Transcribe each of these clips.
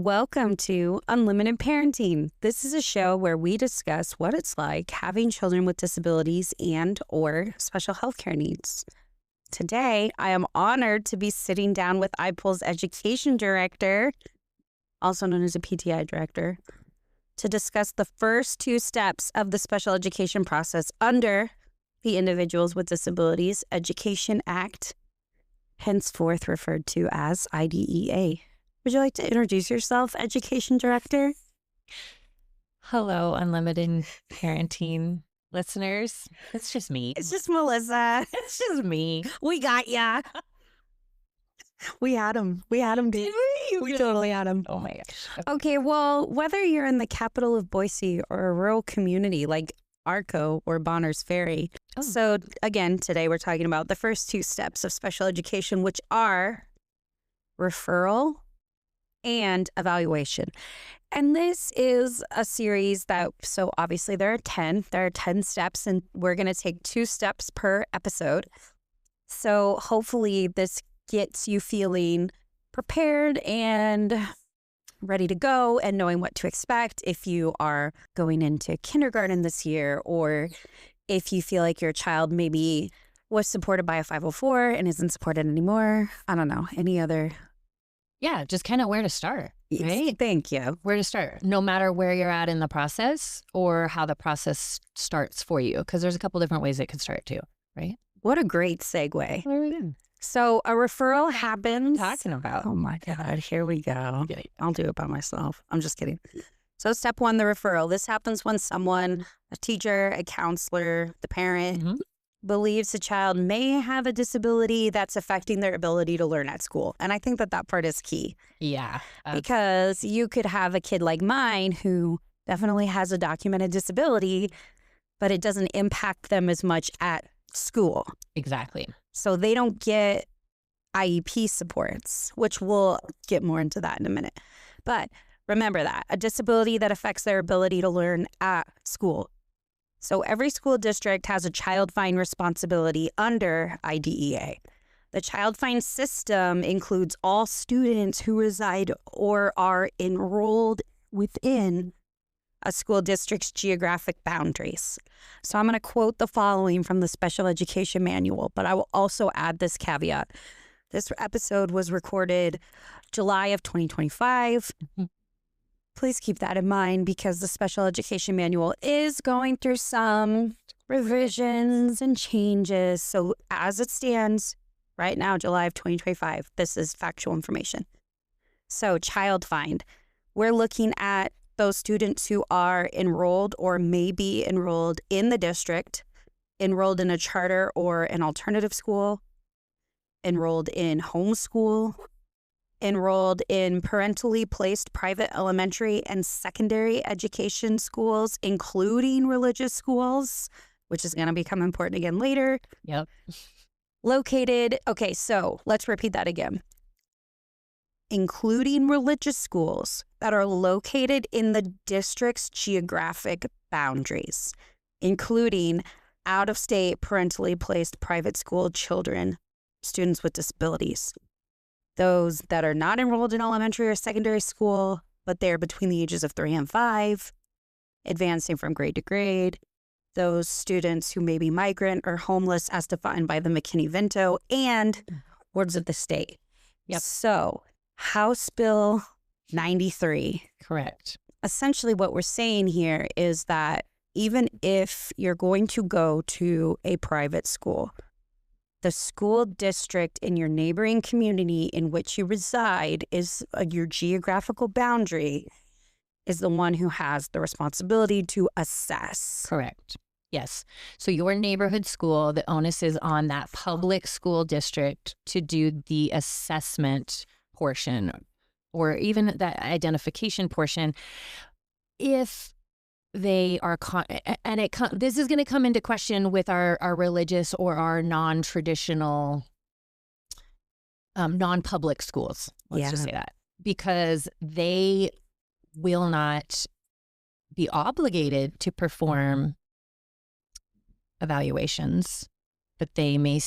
Welcome to Unlimited Parenting. This is a show where we discuss what it's like having children with disabilities and or special healthcare needs. Today, I am honored to be sitting down with IPOL's education director, also known as a PTI director, to discuss the first two steps of the special education process under the Individuals with Disabilities Education Act, henceforth referred to as IDEA. Would you like to introduce yourself, Education Director? Hello, Unlimited Parenting listeners. It's just me. It's just Melissa. It's just me. We got ya. We had him. We had him, dude. We totally had him. Oh my gosh. Okay, well, whether you're in the capital of Boise or a rural community like Arco or Bonner's Ferry. So again, today we're talking about the first two steps of special education, which are referral and evaluation. And this is a series that, so obviously there are 10 steps, and we're going to take 2 steps per episode. So hopefully this gets you feeling prepared and ready to go and knowing what to expect if you are going into kindergarten this year, or if you feel like your child maybe was supported by a 504 and isn't supported anymore. I don't know, any other. Yeah, just kind of where to start, right? Thank you. Where to start, no matter where you're at in the process or how the process starts for you, because there's a couple different ways it could start too, right? What a great segue. What are we doing? So a referral happens. Talking about. Oh my God, here we go. I'll do it by myself. I'm just kidding. So step 1, the referral. This happens when someone, a teacher, a counselor, the parent, believes a child may have a disability that's affecting their ability to learn at school. And I think that part is key. Yeah. Because you could have a kid like mine who definitely has a documented disability, but it doesn't impact them as much at school. Exactly. So they don't get IEP supports, which we'll get more into that in a minute. But remember that, a disability that affects their ability to learn at school. So every school district has a child find responsibility under IDEA. The child find system includes all students who reside or are enrolled within a school district's geographic boundaries. So I'm going to quote the following from the Special Education Manual, but I will also add this caveat. This episode was recorded July of 2025. Please keep that in mind because the Special Education Manual is going through some revisions and changes. So as it stands right now, July of 2025, this is factual information. So child find, we're looking at those students who are enrolled or may be enrolled in the district, enrolled in a charter or an alternative school, enrolled in homeschool, enrolled in parentally placed private elementary and secondary education schools, including religious schools, which is going to become important again later. Yep. Okay, so let's repeat that again. Including religious schools that are located in the district's geographic boundaries, including out-of-state parentally placed private school children, students with disabilities. Those that are not enrolled in elementary or secondary school, but they're between the ages of 3 and 5, advancing from grade to grade. Those students who may be migrant or homeless as defined by the McKinney-Vento and wards of the state. Yep. So House Bill 93. Correct. Essentially what we're saying here is that even if you're going to go to a private school, the school district in your neighboring community in which you reside is your geographical boundary is the one who has the responsibility to assess. Correct. Yes. So your neighborhood school, the onus is on that public school district to do the assessment portion or even that identification portion if they are, this is going to come into question with our religious or our non-traditional, non-public schools. Let's just say that. Because they will not be obligated to perform evaluations, but they may,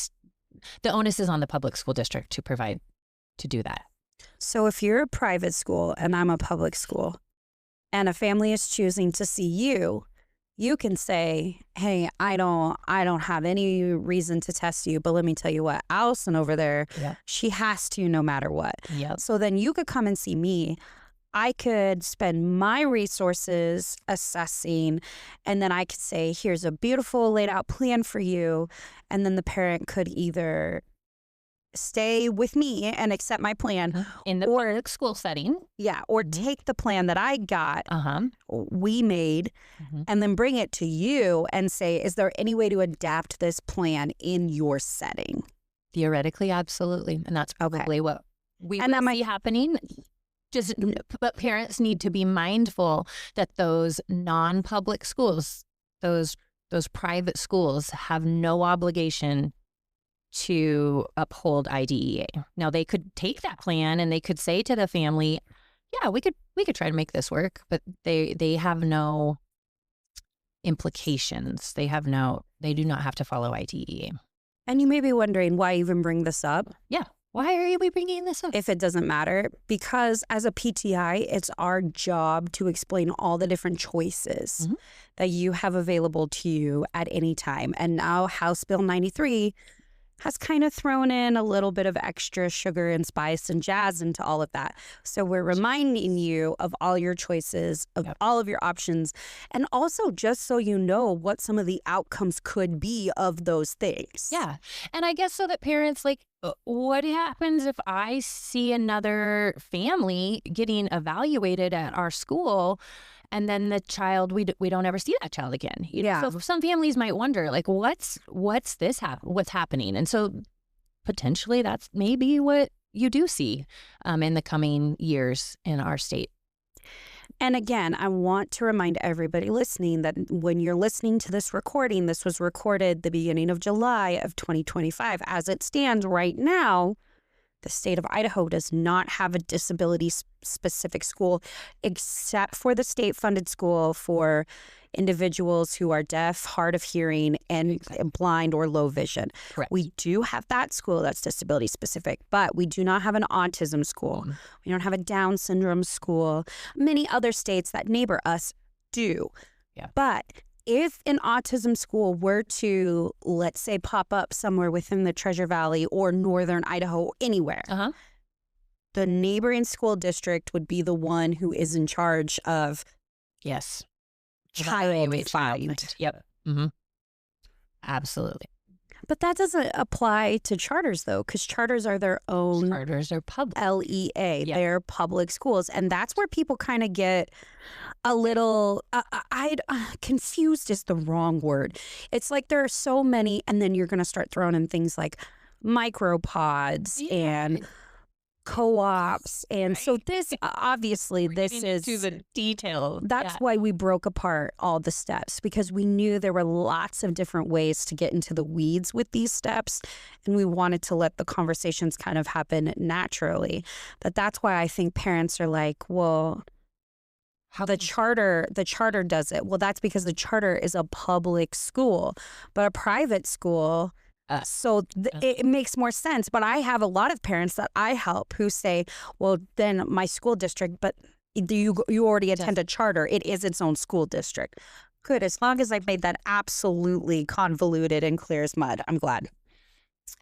the onus is on the public school district to do that. So if you're a private school and I'm a public school and a family is choosing to see you, you can say, hey, I don't have any reason to test you, but let me tell you what, Allison over there, she has to no matter what. So then you could come and see me. I could spend my resources assessing, and then I could say, here's a beautiful laid out plan for you. And then the parent could either stay with me and accept my plan in the public school setting. Or take the plan that I got, we made, and then bring it to you and say, is there any way to adapt this plan in your setting? Theoretically, absolutely. And that's probably what we see happening. But parents need to be mindful that those non-public schools, those private schools have no obligation to uphold IDEA. Now, they could take that plan and they could say to the family, yeah, we could try to make this work, but they have no implications. They do not have to follow IDEA. And you may be wondering why even bring this up? Yeah. Why are we bringing this up? If it doesn't matter, because as a PTI, it's our job to explain all the different choices that you have available to you at any time. And now House Bill 93 has kind of thrown in a little bit of extra sugar and spice and jazz into all of that. So we're reminding you of all your choices, of all of your options, and also just so you know what some of the outcomes could be of those things. Yeah. And I guess so that parents, like, what happens if I see another family getting evaluated at our school and then the child, we don't ever see that child again? So some families might wonder, like, what's happening? And so potentially that's maybe what you do see in the coming years in our state. And again, I want to remind everybody listening that when you're listening to this recording, this was recorded the beginning of July of 2025. As it stands right now, the state of Idaho does not have a disability-specific school except for the state-funded school for individuals who are deaf, hard of hearing, and blind or low vision. Correct. We do have that school that's disability-specific, but we do not have an autism school. We don't have a Down syndrome school. Many other states that neighbor us do. But if an autism school were to, let's say, pop up somewhere within the Treasure Valley or northern Idaho, anywhere, the neighboring school district would be the one who is in charge of child find. Absolutely. But that doesn't apply to charters, though, because charters are their own. Charters are public. LEA. They're public schools. And that's where people kind of get a little, confused is the wrong word. It's like there are so many, and then you're going to start throwing in things like micropods and co-ops. And so this, obviously, this is to the detail. That's why we broke apart all the steps, because we knew there were lots of different ways to get into the weeds with these steps. And we wanted to let the conversations kind of happen naturally. But that's why I think parents are like, well, how the charter does it. Well, that's because the charter is a public school, but a private school. It makes more sense. But I have a lot of parents that I help who say, well, then my school district, but you already attend a charter. It is its own school district. Good. As long as I've made that absolutely convoluted and clear as mud, I'm glad.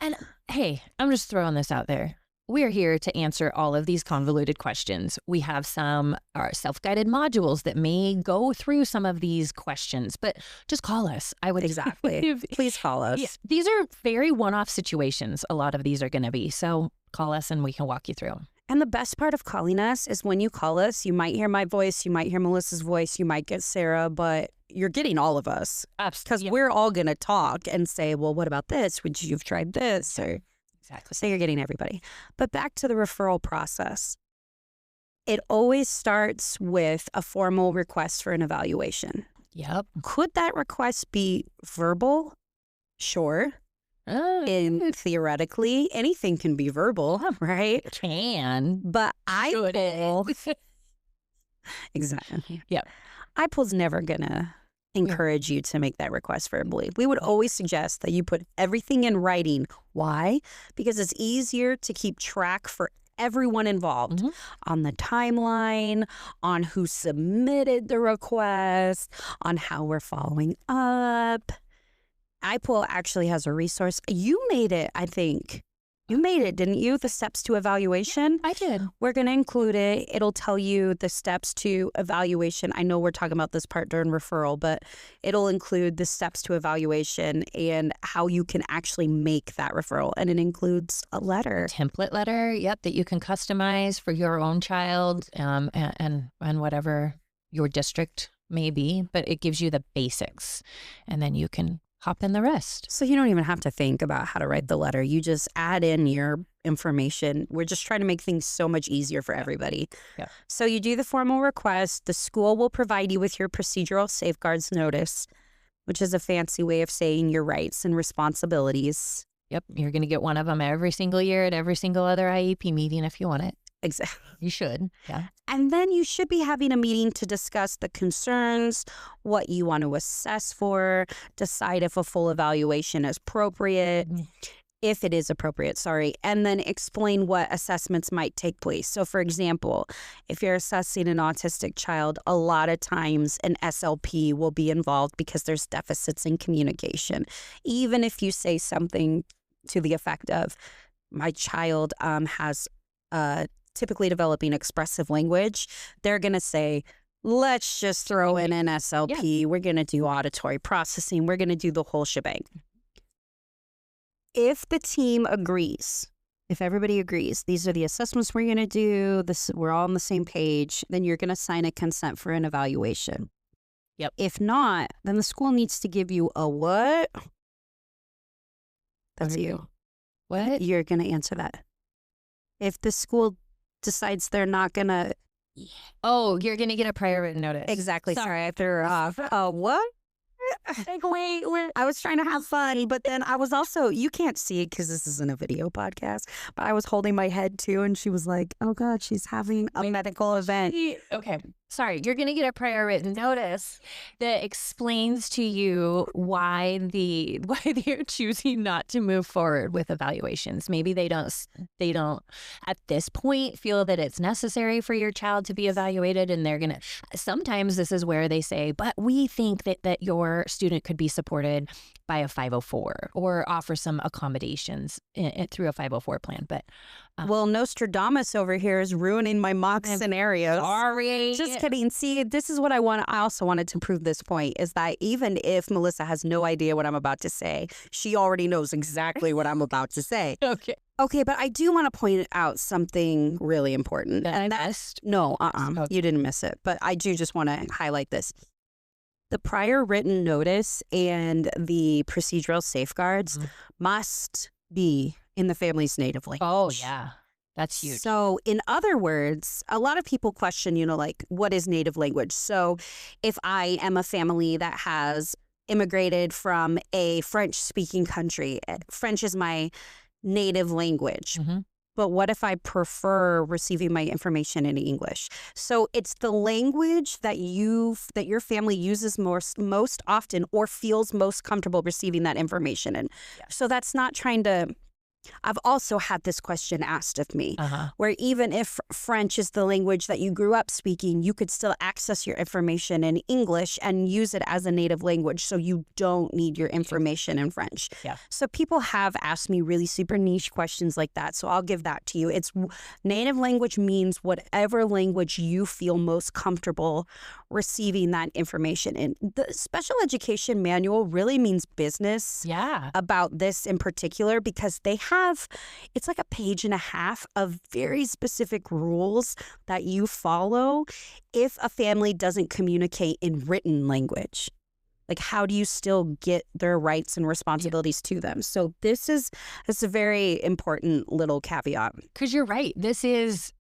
And hey, I'm just throwing this out there. We're here to answer all of these convoluted questions. We have some self-guided modules that may go through some of these questions, but just call us. I would exactly. Please call us. Yeah, these are very one-off situations. A lot of these are going to be. So call us and we can walk you through them. And the best part of calling us is when you call us, you might hear my voice, you might hear Melissa's voice, you might get Sarah, but you're getting all of us. Because we're all going to talk and say, well, what about this? Would you have tried this? Or exactly. So you're getting everybody. But back to the referral process. It always starts with a formal request for an evaluation. Yep. Could that request be verbal? Sure. And theoretically, anything can be verbal, right? It can. But Should. Exactly. Yep. IPOL's never going to encourage you to make that request verbally. We would always suggest that you put everything in writing. Why? Because it's easier to keep track for everyone involved on the timeline, on who submitted the request, on how we're following up. iPool actually has a resource. You made it, I think. You made it, didn't you? The steps to evaluation. I did. We're going to include it. It'll tell you the steps to evaluation. I know we're talking about this part during referral, but it'll include the steps to evaluation and how you can actually make that referral. And it includes a letter. Template letter, that you can customize for your own child and whatever your district may be. But it gives you the basics, and then you can hop in the rest. So you don't even have to think about how to write the letter. You just add in your information. We're just trying to make things so much easier for everybody. Yeah. So you do the formal request. The school will provide you with your procedural safeguards notice, which is a fancy way of saying your rights and responsibilities. Yep. You're going to get one of them every single year at every single other IEP meeting if you want it. Exactly. You should. Yeah. And then you should be having a meeting to discuss the concerns, what you want to assess for, decide if a full evaluation is appropriate, if it is appropriate, sorry, and then explain what assessments might take place. So, for example, if you're assessing an autistic child, a lot of times an SLP will be involved because there's deficits in communication. Even if you say something to the effect of, my child has typically developing expressive language, they're going to say, let's just throw in an SLP. Yeah. We're going to do auditory processing. We're going to do the whole shebang. If the team agrees, if everybody agrees, these are the assessments we're going to do, we're all on the same page, then you're going to sign a consent for an evaluation. Yep. If not, then the school needs to give you a what? That's you. What? You're going to answer that. If the school decides they're not going to... Oh, you're going to get a prior written notice. Exactly. Sorry, I threw her off. What? Wait. I was trying to have fun, but then I was also... You can't see it because this isn't a video podcast, but I was holding my head too, and she was like, oh, God, she's having a medical event. Okay. Sorry, you're going to get a prior written notice that explains to you why they're choosing not to move forward with evaluations. Maybe they don't at this point feel that it's necessary for your child to be evaluated, and they're going to. Sometimes this is where they say, but we think that your student could be supported by a 504 or offer some accommodations through a 504 plan. But well, Nostradamus over here is ruining my mock scenario. Sorry. Just kidding. See, this is what I want. I also wanted to prove this point is that even if Melissa has no idea what I'm about to say, she already knows exactly what I'm about to say. Okay, but I do want to point out something really important. And that's no, you didn't miss it. But I do just want to highlight this. The prior written notice and the procedural safeguards must be in the family's native language. Oh, yeah. That's huge. So in other words, a lot of people question, like, what is native language? So if I am a family that has immigrated from a French-speaking country, French is my native language. But what if I prefer receiving my information in English? So it's the language that your family uses most often or feels most comfortable receiving that information in. Yeah. So that's not trying to... I've also had this question asked of me, where even if French is the language that you grew up speaking, you could still access your information in English and use it as a native language, so you don't need your information in French. Yeah. So people have asked me really super niche questions like that, so I'll give that to you. It's native language means whatever language you feel most comfortable receiving that information in. The special education manual really means business about this in particular, because they have, it's like a page and a half of very specific rules that you follow if a family doesn't communicate in written language. Like, how do you still get their rights and responsibilities to them? So this is a very important little caveat. Because you're right. This is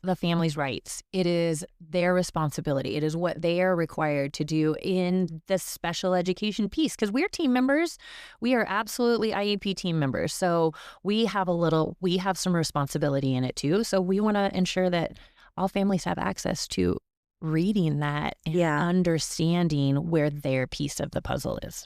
the family's rights. It is their responsibility. It is what they are required to do in the special education piece. Because we're team members. We are absolutely IEP team members. So we have some responsibility in it too. So we want to ensure that all families have access to reading that and understanding where their piece of the puzzle is.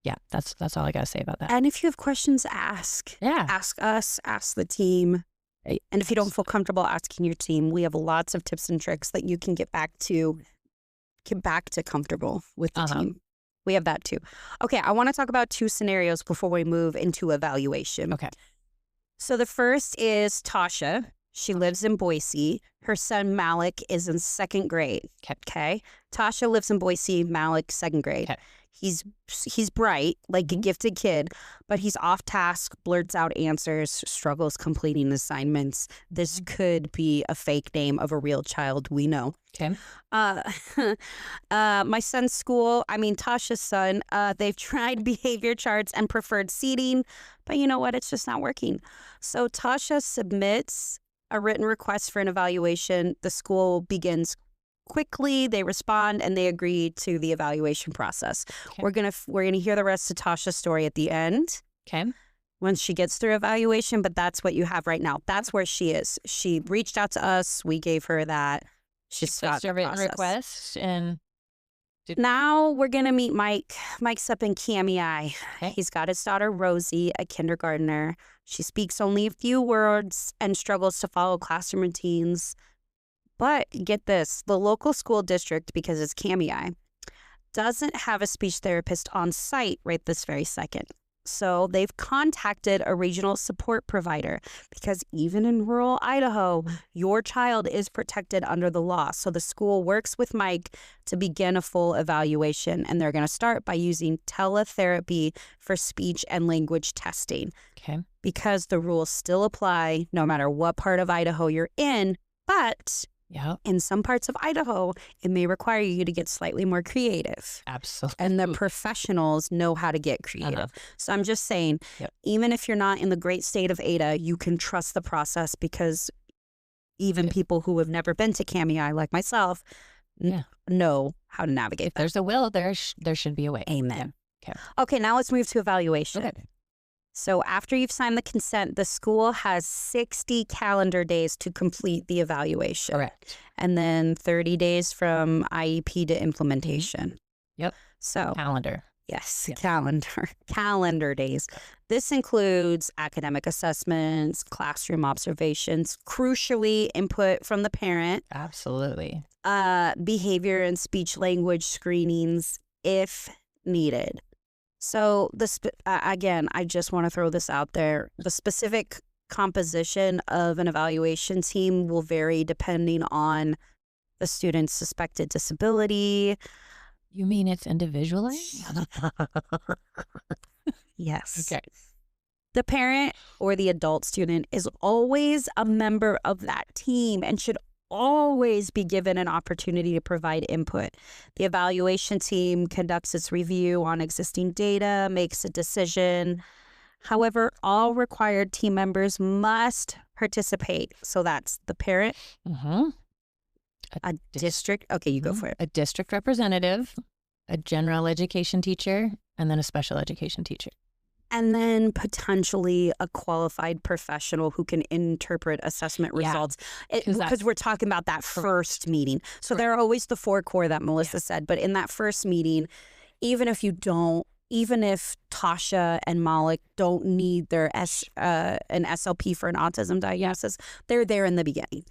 Yeah, that's all I got to say about that. And if you have questions, ask. Yeah. Ask us, ask the team. And if you don't feel comfortable asking your team, we have lots of tips and tricks that you can get back to comfortable with the team. We have that too. Okay, I want to talk about 2 scenarios before we move into evaluation. Okay. So the first is Tasha. She lives in Boise. Her son Malik is in 2nd grade. Okay. Tasha lives in Boise. Malik 2nd grade. Okay. He's bright, like a gifted kid, but he's off task, blurts out answers, struggles completing assignments. This could be a fake name of a real child, we know. Okay. My son's school, Tasha's son, they've tried behavior charts and preferred seating, but you know what? It's just not working. So Tasha submits a written request for an evaluation. The school begins quickly, they respond, and they agree to the evaluation process. Okay. We're gonna hear the rest of Tasha's story at the end. Okay. When she gets through evaluation, but that's what you have right now. That's where she is. She reached out to us. We gave her that. She's got a written request, and now we're gonna meet Mike. Mike's up in Kamiah. Okay. He's got his daughter Rosie, a kindergartner. She speaks only a few words and struggles to follow classroom routines. But get this, the local school district, because it's Kamiah, doesn't have a speech therapist on site right this very second. So they've contacted a regional support provider because even in rural Idaho, your child is protected under the law. So the school works with Mike to begin a full evaluation, and they're going to start by using teletherapy for speech and language testing. Okay. Because the rules still apply no matter what part of Idaho you're in, but in some parts of Idaho, it may require you to get slightly more creative. Absolutely. And the professionals know how to get creative. So I'm just saying, even if you're not in the great state of Ada, you can trust the process because even people who have never been to Kamiah, like myself, know how to navigate If there's a will, there should be a way. Amen. Yeah. Okay, now let's move to evaluation. Okay. So after you've signed the consent, the school has 60 calendar days to complete the evaluation. Correct. And then 30 days from IEP to implementation. Yep. So calendar. Yes, calendar days. This includes academic assessments, classroom observations, crucially input from the parent. Absolutely. Behavior and speech language screenings if needed. So again, I just want to throw this out there. The specific composition of an evaluation team will vary depending on the student's suspected disability. You mean it's individualized? Yes. Okay. The parent or the adult student is always a member of that team and should always be given an opportunity to provide input. The evaluation team conducts its review on existing data, makes a decision. However, all required team members must participate. So that's the parent, a district. Okay, you go for it. A district representative, a general education teacher, and then a special education teacher. And then potentially a qualified professional who can interpret assessment results. Because we're talking about that first meeting. So there are always the 4 core that Melissa said. But in that first meeting, even if Tasha and Malik don't need their an SLP for an autism diagnosis, they're there in the beginning.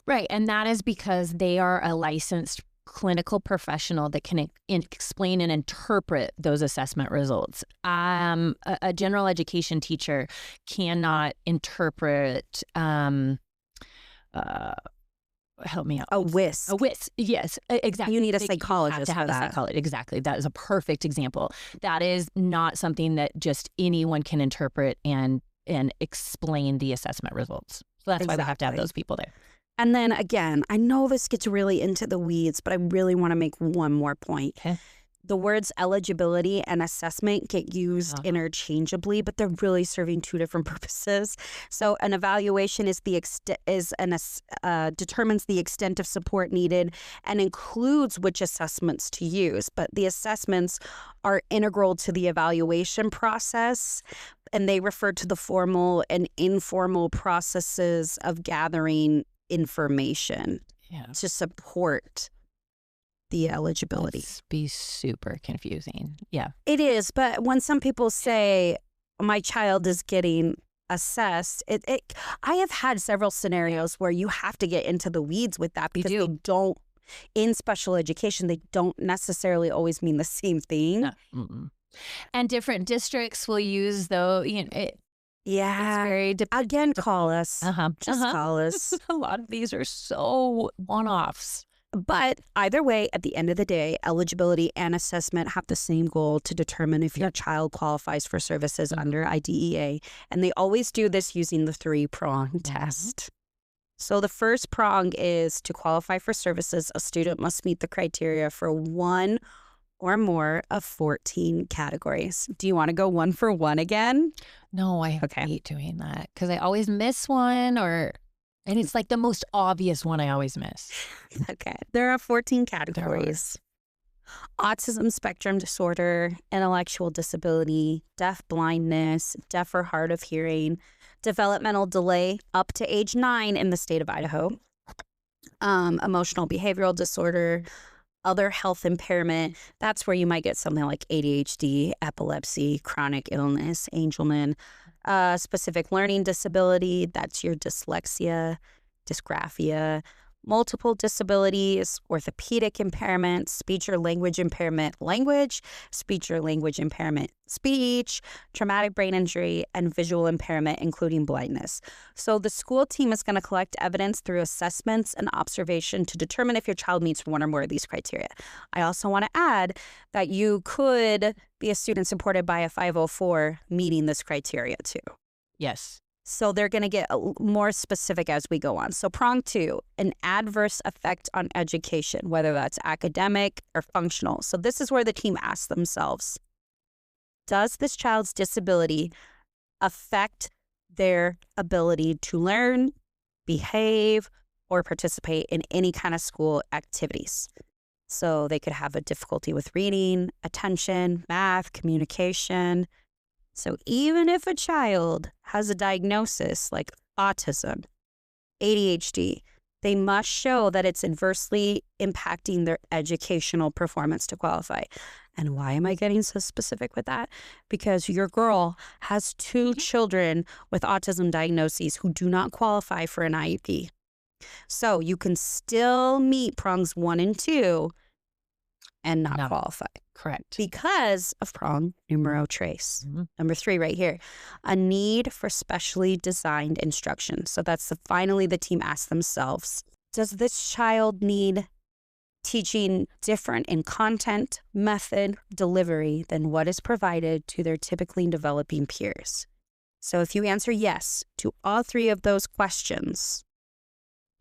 Right. And that is because they are a licensed clinical professional that can explain and interpret those assessment results. A general education teacher cannot interpret, help me out. A WIS. Yes, exactly. You need a psychologist to have for that. A psychologist. Exactly. That is a perfect example. That is not something that just anyone can interpret and explain the assessment results. So that's why we have to have those people there. And then again, I know this gets really into the weeds, but I really want to make one more point. Okay. The words eligibility and assessment get used interchangeably, but they're really serving 2 different purposes. So an evaluation determines the extent of support needed and includes which assessments to use. But the assessments are integral to the evaluation process, and they refer to the formal and informal processes of gathering information to support the eligibility. It's be super confusing. Yeah. It is, but when some people say my child is getting assessed. I have had several scenarios where you have to get into the weeds with that because they don't, in special education, they don't necessarily always mean the same thing. No. Mm-mm. And different districts will use, though, Yeah. It's very Again, call us. Just call us. A lot of these are so one-offs. But either way, at the end of the day, eligibility and assessment have the same goal to determine if your child qualifies for services under IDEA. And they always do this using the 3-prong test. So the first prong is to qualify for services, a student must meet the criteria for one or more of 14 categories. Do you want to go one for one again? No, I hate doing that because I always miss one, and it's like the most obvious one I always miss. Okay. There are 14 categories. Autism spectrum disorder, intellectual disability, deaf blindness, deaf or hard of hearing, developmental delay up to age 9 in the state of Idaho, emotional behavioral disorder, other health impairment. That's where you might get something like ADHD, epilepsy, chronic illness, Angelman, specific learning disability. That's your dyslexia, dysgraphia, multiple disabilities, orthopedic impairment, speech or language impairment, language, speech or language impairment, speech, traumatic brain injury, and visual impairment, including blindness. So the school team is going to collect evidence through assessments and observation to determine if your child meets one or more of these criteria. I also want to add that you could be a student supported by a 504 meeting this criteria too. Yes. So they're going to get more specific as we go on. So prong 2, an adverse effect on education, whether that's academic or functional. So this is where the team asks themselves, does this child's disability affect their ability to learn, behave, or participate in any kind of school activities? So they could have a difficulty with reading, attention, math, communication. So even if a child has a diagnosis like autism, ADHD, they must show that it's adversely impacting their educational performance to qualify. And why am I getting so specific with that? Because your girl has 2 children with autism diagnoses who do not qualify for an IEP. So you can still meet prongs 1 and 2 and not qualify. Correct. Because of prong numero tres. Number 3 right here, a need for specially designed instruction. So that's finally the team asks themselves, does this child need teaching different in content, method, delivery than what is provided to their typically developing peers? So if you answer yes to all 3 of those questions,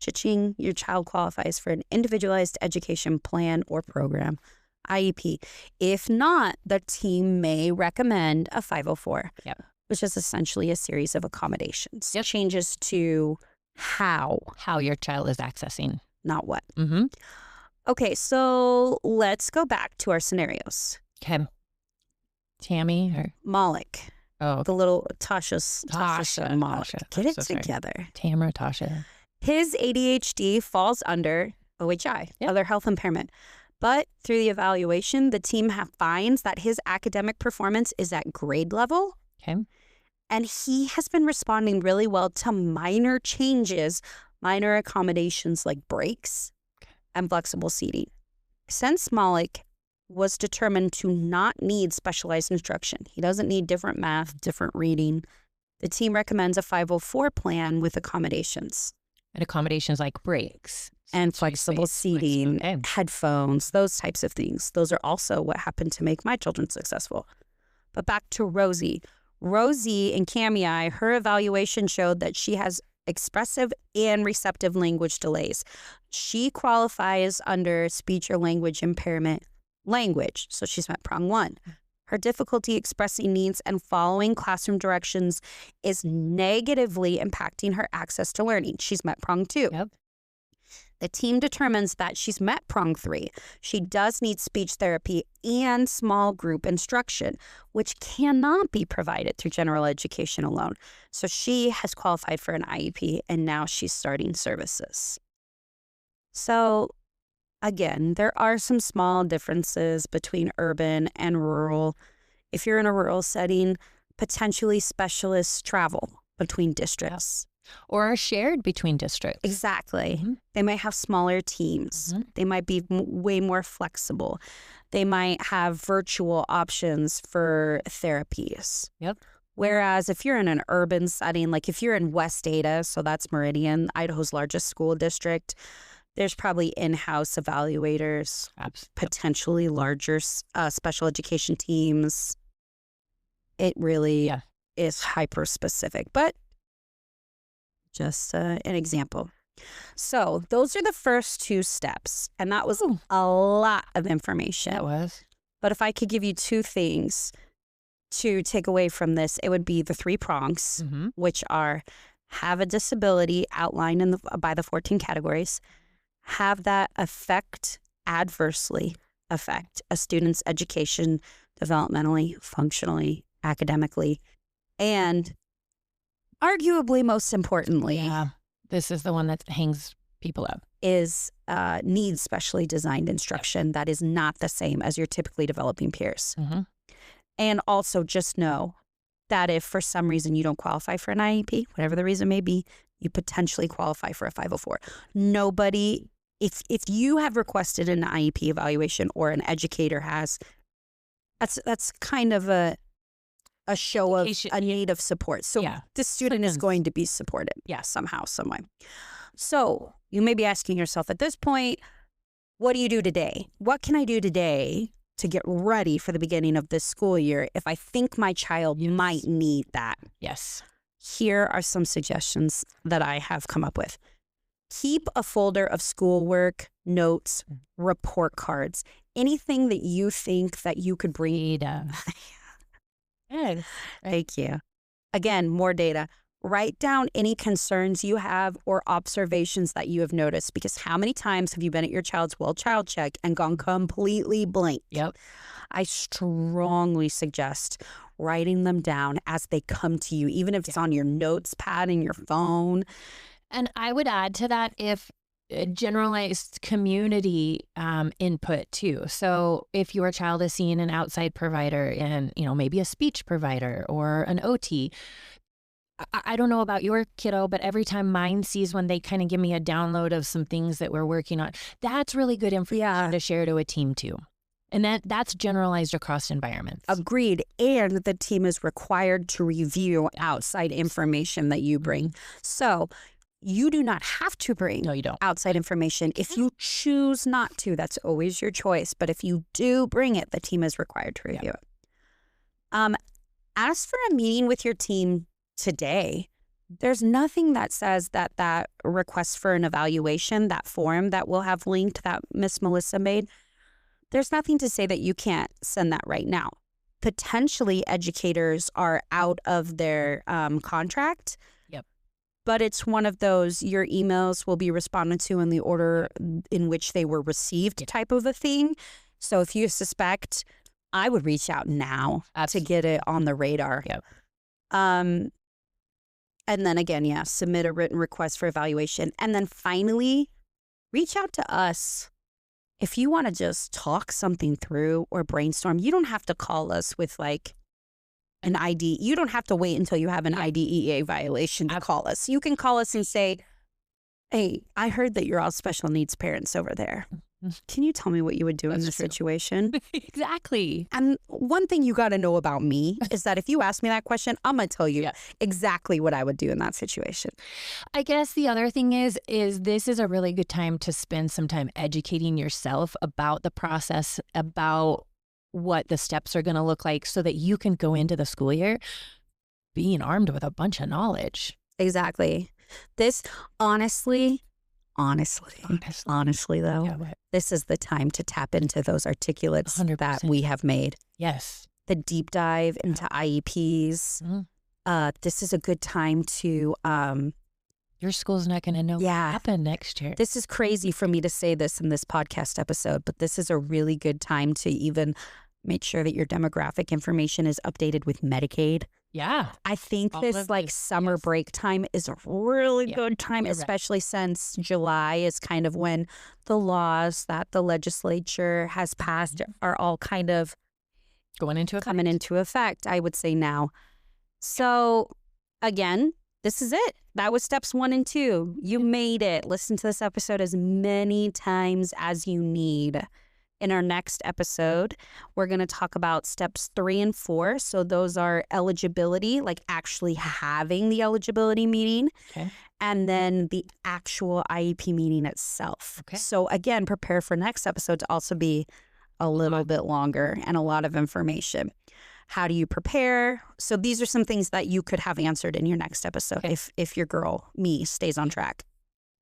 cha-ching, your child qualifies for an individualized education plan or program, IEP. If not, the team may recommend a 504, which is essentially a series of accommodations. Changes to how your child is accessing, not what. Okay, so let's go back to our scenarios. Okay. Tammy or Malik. Oh, the little Tasha Malik. Get it together. Tamara, Tasha. His ADHD falls under OHI, other health impairment. But through the evaluation, the team finds that his academic performance is at grade level. Okay. And he has been responding really well to minor changes, minor accommodations like breaks and flexible seating. Since Malik was determined to not need specialized instruction, he doesn't need different math, different reading, the team recommends a 504 plan with accommodations. And accommodations like breaks. And flexible seating, headphones, those types of things. Those are also what happened to make my children successful. But back to Rosie. Rosie in CAMI, her evaluation showed that she has expressive and receptive language delays. She qualifies under speech or language impairment language. So she's met prong 1. Her difficulty expressing needs and following classroom directions is negatively impacting her access to learning. She's met prong 2. The team determines that she's met prong 3. She does need speech therapy and small group instruction, which cannot be provided through general education alone. So she has qualified for an IEP, and now she's starting services. So again, there are some small differences between urban and rural. If you're in a rural setting, potentially specialist travel between districts. Or are shared between districts. Exactly. They might have smaller teams. They might be way more flexible. They might have virtual options for therapies. Yep. Whereas if you're in an urban setting, like if you're in West Ada, so that's Meridian, Idaho's largest school district, there's probably in-house evaluators, potentially larger special education teams. It really is hyper-specific, but just an example. So those are the first 2 steps, and that was a lot of information. That was. But if I could give you 2 things to take away from this, it would be the 3 prongs, which are have a disability outlined by the 14 categories, have that adversely affect a student's education, developmentally, functionally, academically, and arguably most importantly, this is the one that hangs people up, is needs specially designed instruction that is not the same as your typically developing peers. And also just know that if for some reason you don't qualify for an IEP, whatever the reason may be, you potentially qualify for a 504. Nobody, if you have requested an IEP evaluation or an educator has, that's kind of a show of a need of support. So the student is going to be supported somehow, some way. So you may be asking yourself at this point, what do you do today? What can I do today to get ready for the beginning of this school year if I think my child might need that? Yes. Here are some suggestions that I have come up with. Keep a folder of schoolwork, notes, report cards, anything that you think that you could bring. Yes. Thank you. Again, more data. Write down any concerns you have or observations that you have noticed, because how many times have you been at your child's well child check and gone completely blank? Yep. I strongly suggest writing them down as they come to you, even if it's on your notes pad in your phone. And I would add to that if generalized community input too. So if your child is seeing an outside provider and, maybe a speech provider or an OT, I don't know about your kiddo, but every time mine sees when they kind of give me a download of some things that we're working on, that's really good information to share to a team too. And that's generalized across environments. Agreed. And the team is required to review outside information that you bring. So you do not have to bring outside information. If you choose not to, that's always your choice. But if you do bring it, the team is required to review it. Ask for a meeting with your team today. There's nothing that says that request for an evaluation, that form that we'll have linked that Miss Melissa made, there's nothing to say that you can't send that right now. Potentially, educators are out of their contract. But it's one of those, your emails will be responded to in the order in which they were received type of a thing. So if you suspect, I would reach out now to get it on the radar. And then again, submit a written request for evaluation. And then finally, reach out to us. If you want to just talk something through or brainstorm, you don't have to call us with an ID. You don't have to wait until you have an IDEA violation to call us. You can call us and say, hey, I heard that you're all special needs parents over there. Can you tell me what you would do in this situation? Exactly. And one thing you got to know about me is that if you ask me that question, I'm going to tell you exactly what I would do in that situation. I guess the other thing is this is a really good time to spend some time educating yourself about the process, about what the steps are going to look like so that you can go into the school year being armed with a bunch of knowledge. Exactly. This, honestly though, this is the time to tap into those articulates 100%. That we have made. Yes. The deep dive into IEPs. This is a good time to... your school's not going to know what happened next year. This is crazy for me to say this in this podcast episode, but this is a really good time to even make sure that your demographic information is updated with Medicaid. Yeah. I think this summer break time is a really good time, especially since July is kind of when the laws that the legislature has passed are all kind of coming into effect, I would say now. So again, this is it. That was steps 1 and 2. You made it. Listen to this episode as many times as you need. In our next episode, we're going to talk about steps 3 and 4. So those are eligibility, like actually having the eligibility meeting, Okay. and then the actual IEP meeting itself. Okay. So again, prepare for next episode to also be a little bit longer and a lot of information. How do you prepare? So these are some things that you could have answered in your next episode if your girl, me, stays on track.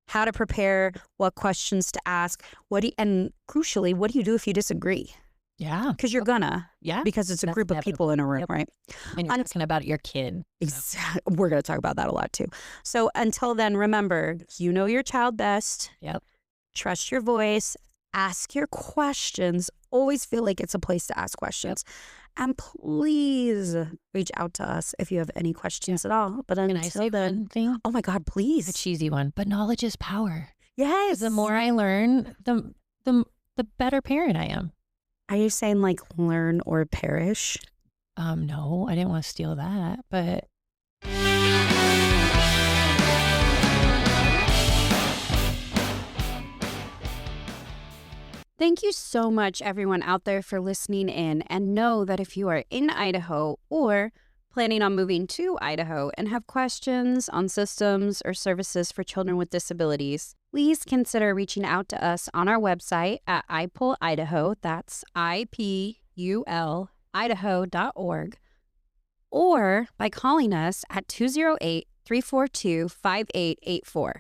How to prepare, what questions to ask, and crucially, what do you do if you disagree? Yeah. Because you're gonna. Yeah. Because it's a That's group of people in a room, right? And you're talking about your kid. Exactly. We're going to talk about that a lot too. So until then, remember, you know your child best. Yep. Trust your voice. Ask your questions. Always feel like it's a place to ask questions. Yep. And please reach out to us if you have any questions at all. But Can I say one thing? Oh my God, please. A cheesy one, but knowledge is power. Yes. The more I learn, the better parent I am. Are you saying like learn or perish? No, I didn't want to steal that, but. Thank you so much, everyone out there, for listening in. And know that if you are in Idaho or planning on moving to Idaho and have questions on systems or services for children with disabilities, please consider reaching out to us on our website at IPUL Idaho. That's IPUL Idaho.org. Or by calling us at 208-342-5884.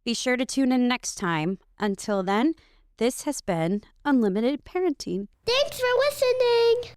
Be sure to tune in next time. Until then, this has been Unlimited Parenting. Thanks for listening.